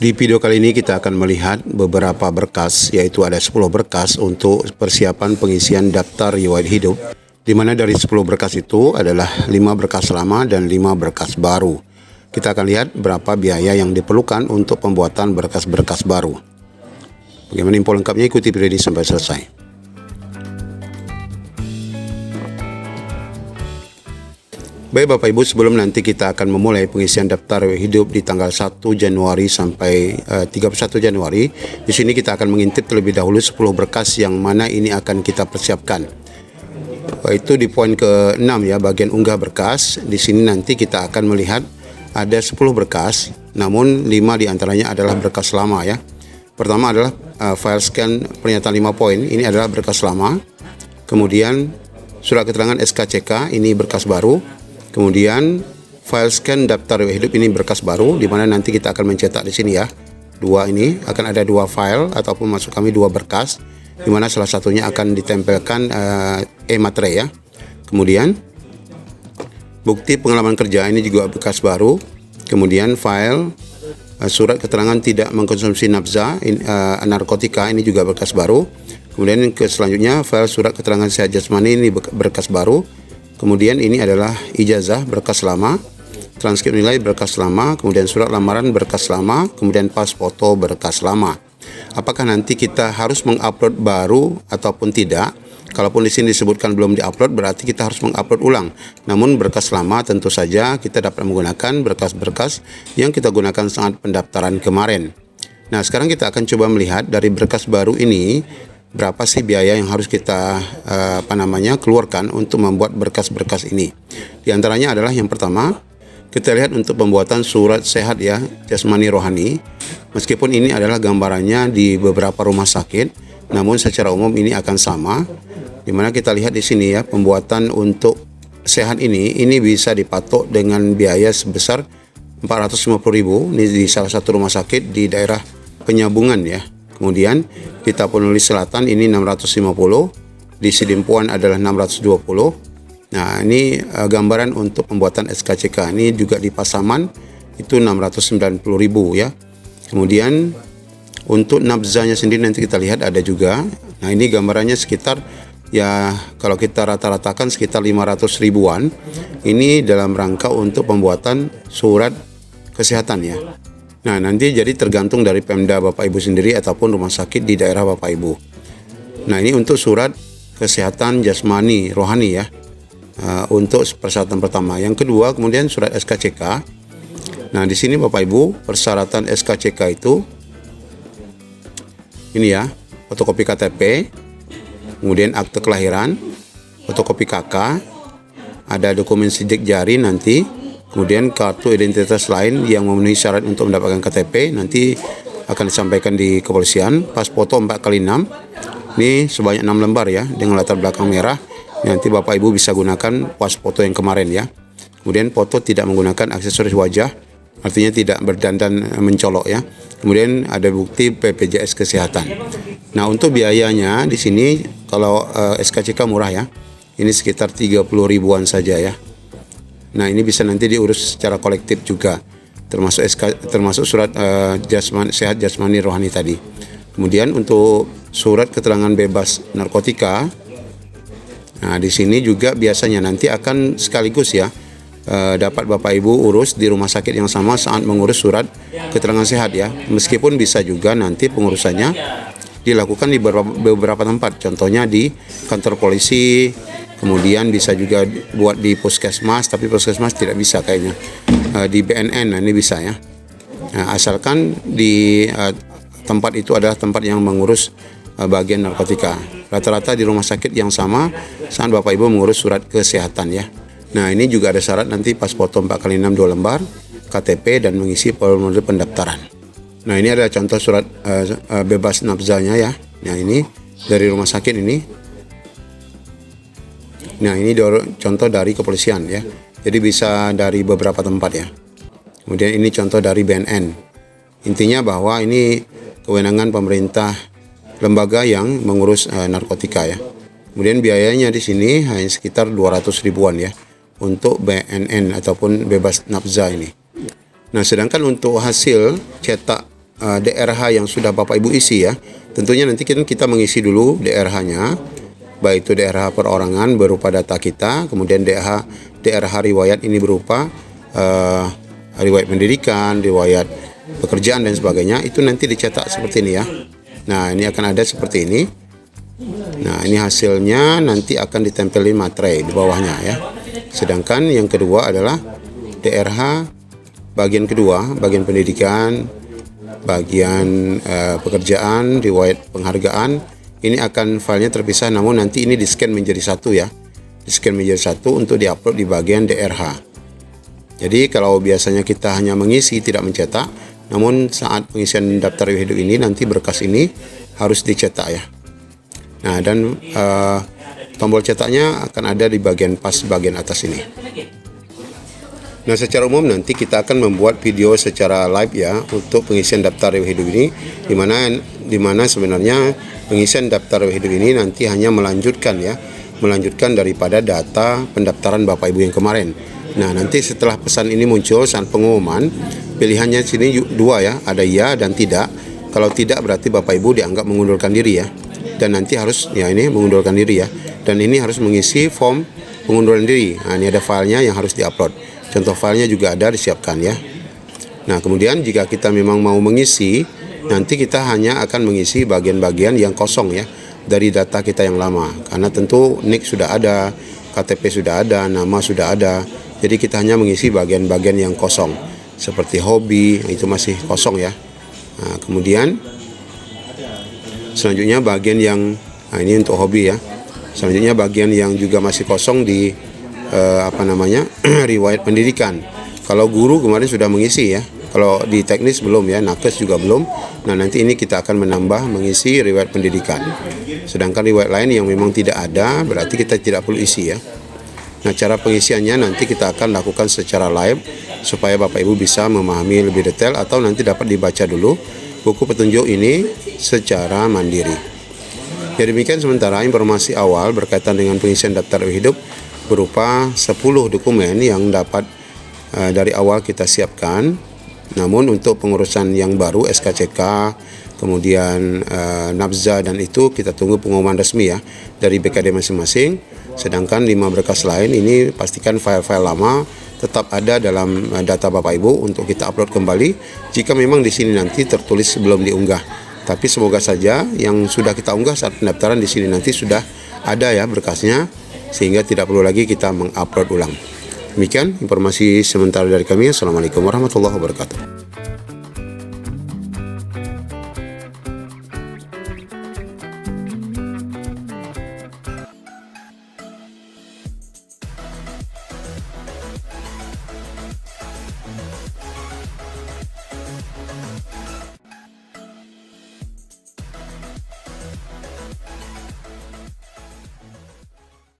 Di video kali ini kita akan melihat beberapa berkas, yaitu ada 10 berkas untuk persiapan pengisian daftar riwayat hidup, di mana dari 10 berkas itu adalah 5 berkas lama dan 5 berkas baru. Kita akan lihat berapa biaya yang diperlukan untuk pembuatan berkas-berkas baru. Bagaimana info lengkapnya, ikuti video ini sampai selesai. Baik Bapak Ibu, sebelum nanti kita akan memulai pengisian daftar hidup di tanggal 1 Januari sampai 31 Januari, di sini kita akan mengintip terlebih dahulu 10 berkas yang mana ini akan kita persiapkan. Itu di poin ke-6 ya, bagian unggah berkas. Di sini nanti kita akan melihat ada 10 berkas, namun 5 diantaranya adalah berkas lama ya. Pertama adalah file scan pernyataan 5 poin, ini adalah berkas lama. Kemudian surat keterangan SKCK, ini berkas baru. Kemudian file scan daftar riwayat hidup, ini berkas baru, di mana nanti kita akan mencetak di sini ya. Dua ini akan ada 2 file ataupun maksud kami 2 berkas, di mana salah satunya akan ditempelkan e-materai ya. Kemudian bukti pengalaman kerja, ini juga berkas baru. Kemudian file surat keterangan tidak mengkonsumsi nafza narkotika, ini juga berkas baru. Kemudian selanjutnya file surat keterangan sehat jasmani, ini berkas baru. Kemudian ini adalah ijazah berkas lama, transkrip nilai berkas lama, kemudian surat lamaran berkas lama, kemudian pas foto berkas lama. Apakah nanti kita harus mengupload baru ataupun tidak? Kalaupun di sini disebutkan belum diupload, berarti kita harus mengupload ulang. Namun berkas lama tentu saja kita dapat menggunakan berkas-berkas yang kita gunakan saat pendaftaran kemarin. Nah, sekarang kita akan coba melihat dari berkas baru ini berapa sih biaya yang harus kita keluarkan untuk membuat berkas-berkas ini. Di antaranya adalah yang pertama, kita lihat untuk pembuatan surat sehat ya, jasmani rohani. Meskipun ini adalah gambarannya di beberapa rumah sakit, namun secara umum ini akan sama. Dimana kita lihat di sini ya, pembuatan untuk sehat ini bisa dipatok dengan biaya sebesar 450.000. Ini di salah satu rumah sakit di daerah Penyambungan ya. Kemudian di Tapanuli Selatan ini 650, di Sidimpuan adalah 620. Nah, ini gambaran untuk pembuatan SKCK. Ini juga di Pasaman itu 690.000 ya. Kemudian untuk nafzanya sendiri nanti kita lihat ada juga. Nah, ini gambarannya sekitar ya, kalau kita rata-ratakan sekitar 500 ribuan. Ini dalam rangka untuk pembuatan surat kesehatan ya. Nah, nanti jadi tergantung dari Pemda Bapak Ibu sendiri ataupun rumah sakit di daerah Bapak Ibu. Nah, ini untuk surat kesehatan jasmani rohani ya, untuk persyaratan pertama. Yang kedua, kemudian surat SKCK. Nah, di sini Bapak Ibu, persyaratan SKCK itu ini ya, fotokopi KTP, kemudian akte kelahiran, fotokopi KK, ada dokumen sidik jari nanti. Kemudian kartu identitas lain yang memenuhi syarat untuk mendapatkan KTP nanti akan disampaikan di kepolisian. Pas foto 4x6, ini sebanyak 6 lembar ya, dengan latar belakang merah. Nanti Bapak Ibu bisa gunakan pas foto yang kemarin ya. Kemudian foto tidak menggunakan aksesoris wajah, artinya tidak berdandan mencolok ya. Kemudian ada bukti BPJS Kesehatan. Nah, untuk biayanya di sini kalau SKCK murah ya, ini sekitar 30 ribuan saja ya. Nah, ini bisa nanti diurus secara kolektif juga, termasuk surat sehat jasmani rohani tadi. Kemudian untuk surat keterangan bebas narkotika, nah di sini juga biasanya nanti akan sekaligus ya, dapat Bapak Ibu urus di rumah sakit yang sama saat mengurus surat keterangan sehat ya. Meskipun bisa juga nanti pengurusannya dilakukan di beberapa tempat, contohnya di kantor polisi. Kemudian bisa juga buat di puskesmas, tapi puskesmas tidak bisa kayaknya. Di BNN, nah ini bisa ya. Nah, asalkan di tempat itu adalah tempat yang mengurus bagian narkotika. Rata-rata di rumah sakit yang sama saat Bapak Ibu mengurus surat kesehatan ya. Nah, ini juga ada syarat nanti pas foto 4x6 2 lembar, KTP, dan mengisi formulir pendaftaran. Nah, ini adalah contoh surat bebas nafzanya ya. Nah, ini dari rumah sakit ini. Nah, ini contoh dari kepolisian ya. Jadi bisa dari beberapa tempat ya. Kemudian ini contoh dari BNN. Intinya bahwa ini kewenangan pemerintah lembaga yang mengurus narkotika ya. Kemudian biayanya di sini hanya sekitar 200 ribuan ya untuk BNN ataupun bebas nafza ini. Nah, sedangkan untuk hasil cetak DRH yang sudah Bapak Ibu isi ya. Tentunya nanti kita mengisi dulu DRH-nya, baik itu DRH perorangan berupa data kita, kemudian DRH riwayat ini berupa riwayat pendidikan, riwayat pekerjaan dan sebagainya. Itu nanti dicetak seperti ini ya. Nah, ini akan ada seperti ini. Nah, ini hasilnya nanti akan ditempelin materai di bawahnya ya. Sedangkan yang kedua adalah DRH bagian kedua, bagian pendidikan, bagian pekerjaan, riwayat penghargaan. Ini akan filenya terpisah, namun nanti ini di-scan menjadi satu ya. Di-scan menjadi satu untuk diupload di bagian DRH. Jadi kalau biasanya kita hanya mengisi tidak mencetak, namun saat pengisian daftar riwayat hidup ini nanti berkas ini harus dicetak ya. Nah, dan tombol cetaknya akan ada di bagian bagian atas ini. Nah, secara umum nanti kita akan membuat video secara live ya untuk pengisian daftar riwayat hidup ini, di mana sebenarnya pengisian daftar riwayat hidup ini nanti hanya melanjutkan daripada data pendaftaran Bapak Ibu yang kemarin. Nah, nanti setelah pesan ini muncul saat pengumuman, pilihannya sini dua ya, ada iya dan tidak. Kalau tidak berarti Bapak Ibu dianggap mengundurkan diri ya. Dan nanti harus ya ini mengundurkan diri ya. Dan ini harus mengisi form pengunduran diri. Nah, ini ada filenya yang harus diupload. Contoh filenya juga ada disiapkan ya. Nah, kemudian jika kita memang mau mengisi, nanti kita hanya akan mengisi bagian-bagian yang kosong ya dari data kita yang lama. Karena tentu NIK sudah ada, KTP sudah ada, nama sudah ada. Jadi kita hanya mengisi bagian-bagian yang kosong. Seperti hobi, itu masih kosong ya. Nah, kemudian selanjutnya bagian yang, nah ini untuk hobi ya. Selanjutnya bagian yang juga masih kosong di riwayat pendidikan. Kalau guru kemarin sudah mengisi ya. Kalau di teknis belum ya, nakes juga belum. Nah, nanti ini kita akan menambah mengisi riwayat pendidikan. Sedangkan riwayat lain yang memang tidak ada, berarti kita tidak perlu isi ya. Nah, cara pengisiannya nanti kita akan lakukan secara live supaya Bapak Ibu bisa memahami lebih detail, atau nanti dapat dibaca dulu buku petunjuk ini secara mandiri. Ya, demikian sementara informasi awal berkaitan dengan pengisian daftar riwayat hidup berupa 10 dokumen yang dapat dari awal kita siapkan. Namun untuk pengurusan yang baru SKCK, kemudian nafza dan itu kita tunggu pengumuman resmi ya dari BKD masing-masing. Sedangkan 5 berkas lain ini pastikan file-file lama tetap ada dalam data Bapak Ibu untuk kita upload kembali jika memang di sini nanti tertulis sebelum diunggah. Tapi semoga saja yang sudah kita unggah saat pendaftaran di sini nanti sudah ada ya berkasnya, sehingga tidak perlu lagi kita mengupload ulang. Demikian informasi sementara dari kami. Assalamualaikum warahmatullahi wabarakatuh.